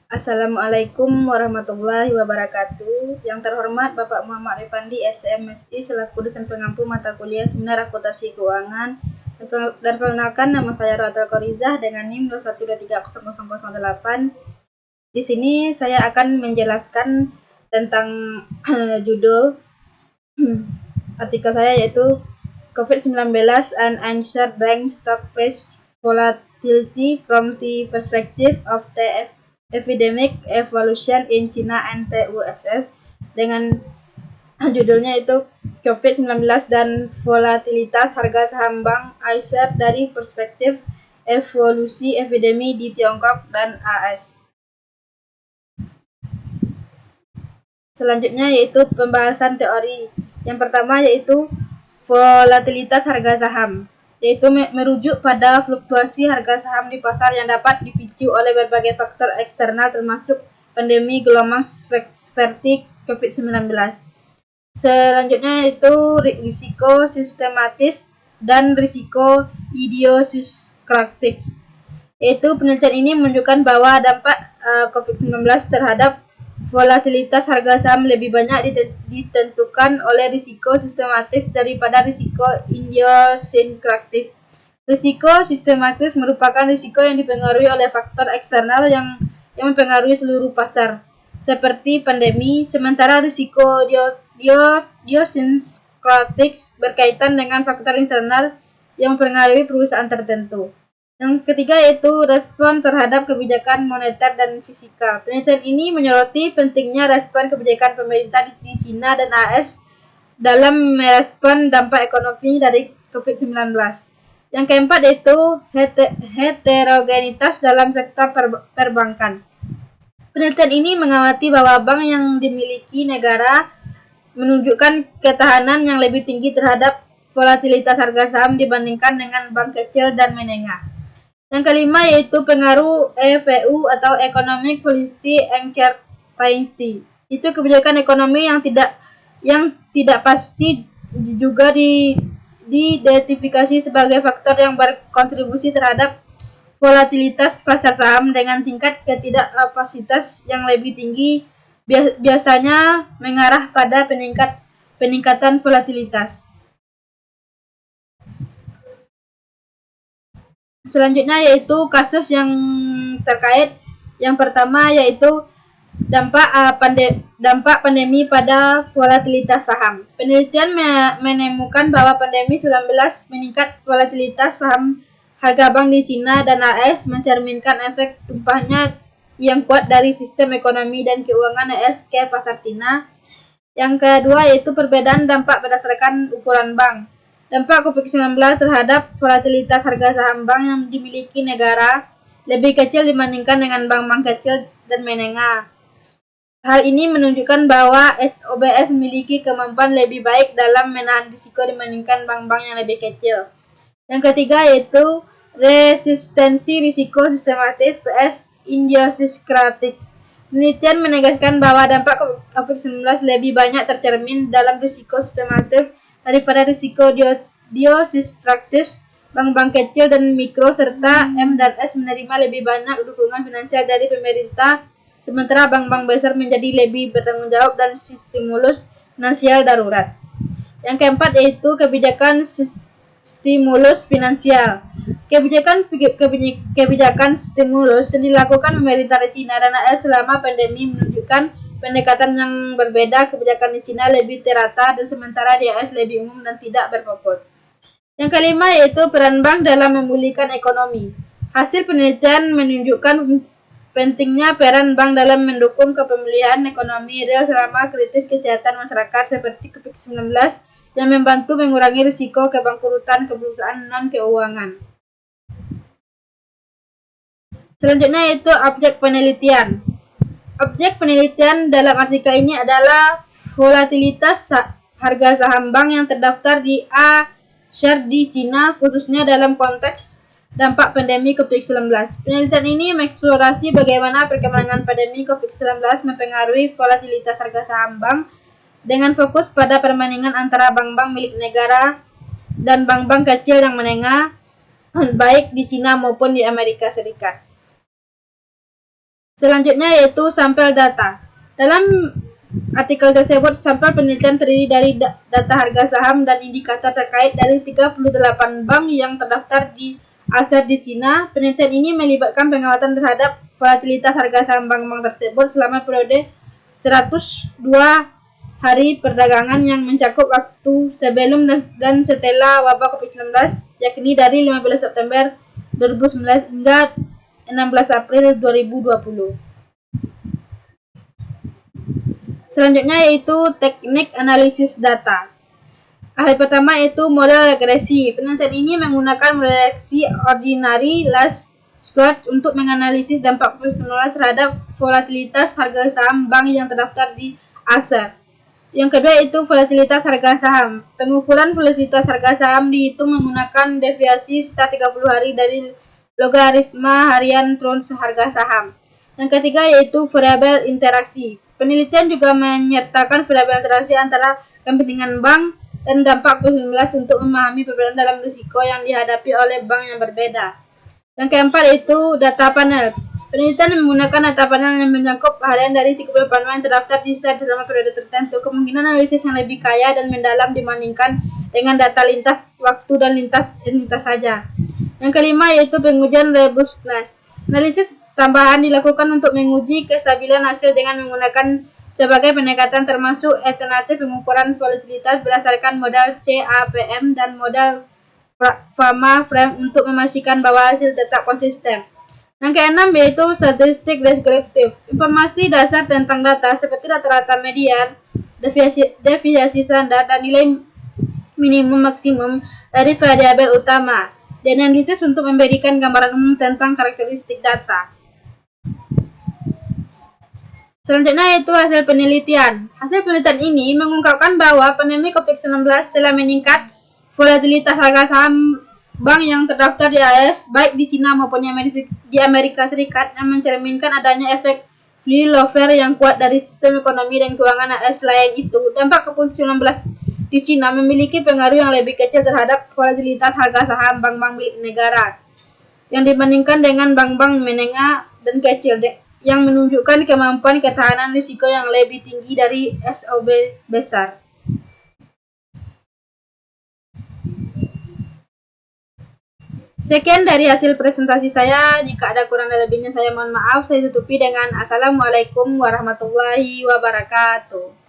Assalamualaikum warahmatullahi wabarakatuh. Yang terhormat Bapak Muhammad Rifandi SMSI selaku dosen pengampu mata kuliah Seminar Akuntansi Keuangan. Dan perkenalkan, nama saya Rohata Korizah dengan NIM 212300008. Di sini saya akan menjelaskan tentang judul artikel saya, yaitu COVID-19 and Answered Bank Stock Price Volatility from the Perspective of the Epidemic Evolution in China and the USS, dengan judulnya itu COVID-19 dan volatilitas harga saham bank Asia dari perspektif evolusi epidemi di Tiongkok dan AS. Selanjutnya yaitu pembahasan teori. Yang pertama yaitu volatilitas harga saham, yaitu merujuk pada fluktuasi harga saham di pasar yang dapat dipicu oleh berbagai faktor eksternal termasuk pandemi gelombang seperti COVID-19. Selanjutnya itu risiko sistematis dan risiko idiosinkratik. Yaitu penelitian ini menunjukkan bahwa dampak COVID-19 terhadap volatilitas harga saham lebih banyak ditentukan oleh risiko sistematis daripada risiko idiosinkratik. Risiko sistematis merupakan risiko yang dipengaruhi oleh faktor eksternal yang mempengaruhi seluruh pasar, seperti pandemi, sementara risiko idiosinkratik berkaitan dengan faktor internal yang mempengaruhi perusahaan tertentu. Yang ketiga yaitu respon terhadap kebijakan moneter dan fiskal. Penelitian ini menyoroti pentingnya respon kebijakan pemerintah di China dan AS dalam merespon dampak ekonomi dari COVID-19. Yang keempat yaitu heterogenitas dalam sektor perbankan. Penelitian ini mengamati bahwa bank yang dimiliki negara menunjukkan ketahanan yang lebih tinggi terhadap volatilitas harga saham dibandingkan dengan bank kecil dan menengah. Yang kelima yaitu pengaruh EPU atau Economic Policy Uncertainty. Itu kebijakan ekonomi yang tidak pasti juga diidentifikasi sebagai faktor yang berkontribusi terhadap volatilitas pasar saham dengan tingkat ketidakpastian yang lebih tinggi biasanya mengarah pada peningkatan volatilitas. Selanjutnya yaitu kasus yang terkait. Yang pertama yaitu dampak pandemi pada volatilitas saham. Penelitian menemukan bahwa pandemi 19 meningkat volatilitas saham harga bank di China dan AS, mencerminkan efek tumpahnya yang kuat dari sistem ekonomi dan keuangan AS ke pasar China. Yang kedua yaitu perbedaan dampak berdasarkan ukuran bank. Dampak COVID-19 terhadap volatilitas harga saham bank yang dimiliki negara lebih kecil dibandingkan dengan bank-bank kecil dan menengah. Hal ini menunjukkan bahwa SOBS memiliki kemampuan lebih baik dalam menahan risiko dibandingkan bank-bank yang lebih kecil. Yang ketiga yaitu resistensi risiko sistematis vs idiosinkratik. Penelitian menegaskan bahwa dampak COVID-19 lebih banyak tercermin dalam risiko sistematis daripada risiko idiosinkratik. Bank-bank kecil dan mikro serta M dan S menerima lebih banyak dukungan finansial dari pemerintah, sementara bank-bank besar menjadi lebih bertanggung jawab dan stimulus finansial darurat. Yang keempat yaitu kebijakan stimulus finansial. Kebijakan stimulus yang dilakukan pemerintah di China dan AS selama pandemi menunjukkan pendekatan yang berbeda. Kebijakan di China lebih terata dan sementara di AS lebih umum dan tidak berfokus. Yang kelima yaitu peran bank dalam memulihkan ekonomi. Hasil penelitian menunjukkan pentingnya peran bank dalam mendukung pemulihan ekonomi real selama krisis kesehatan masyarakat seperti COVID-19 yang membantu mengurangi risiko kebangkrutan perusahaan non-keuangan. Selanjutnya yaitu objek penelitian. Objek penelitian dalam artikel ini adalah volatilitas harga saham bank yang terdaftar di A-share di China, khususnya dalam konteks dampak pandemi COVID-19. Penelitian ini mengeksplorasi bagaimana perkembangan pandemi COVID-19 mempengaruhi volatilitas harga saham bank dengan fokus pada perbandingan antara bank-bank milik negara dan bank-bank kecil yang menengah, baik di China maupun di Amerika Serikat. Selanjutnya yaitu sampel data. Dalam artikel tersebut, sampel penelitian terdiri dari data harga saham dan indikator terkait dari 38 bank yang terdaftar di aset di Cina. Penelitian ini melibatkan pengamatan terhadap volatilitas harga saham bank-bank tersebut selama periode 102 hari perdagangan yang mencakup waktu sebelum dan setelah wabah COVID-19, yakni dari 15 September 2019 hingga 16 April 2020. Selanjutnya yaitu teknik analisis data. Hal pertama yaitu model regresi. Penelitian ini menggunakan regresi ordinary least squared untuk menganalisis dampak COVID-19 terhadap volatilitas harga saham bank yang terdaftar di aset. Yang kedua yaitu volatilitas harga saham. Pengukuran volatilitas harga saham dihitung menggunakan deviasi star 30 hari dari logaritma harian tren harga saham. Yang ketiga yaitu variabel interaksi. Penelitian juga menyertakan variabel interaksi antara kepentingan bank dan dampak COVID-19 untuk memahami perbedaan dalam risiko yang dihadapi oleh bank yang berbeda. Yang keempat yaitu data panel. Penelitian menggunakan data panel yang mencakup harian dari 38 bank yang terdaftar di set selama periode tertentu. Kemungkinan analisis yang lebih kaya dan mendalam dibandingkan dengan data lintas waktu dan lintas saja. Yang kelima yaitu pengujian robustness. Analisis tambahan dilakukan untuk menguji kestabilan hasil dengan menggunakan sebagai pendekatan termasuk alternatif pengukuran volatilitas berdasarkan modal CAPM dan modal Fama Frame untuk memastikan bahwa hasil tetap konsisten. Yang keenam yaitu statistik deskriptif. Informasi dasar tentang data seperti rata-rata median, deviasi standar, dan nilai minimum maksimum dari variabel utama. Dan analisis untuk memberikan gambaran umum tentang karakteristik data. Selanjutnya yaitu hasil penelitian. Hasil penelitian ini mengungkapkan bahwa pandemi COVID-19 telah meningkat volatilitas harga saham bank yang terdaftar di AS, baik di Cina maupun di Amerika Serikat, yang mencerminkan adanya efek spillover yang kuat dari sistem ekonomi dan keuangan AS. Selain itu, dampak COVID-19 di Cina memiliki pengaruh yang lebih kecil terhadap volatilitas harga saham bank-bank milik negara yang dibandingkan dengan bank-bank menengah dan kecil, yang menunjukkan kemampuan ketahanan risiko yang lebih tinggi dari SOB besar. Sekian dari hasil presentasi saya. Jika ada kurang dan lebihnya saya mohon maaf. Saya tutupi dengan Assalamualaikum warahmatullahi wabarakatuh.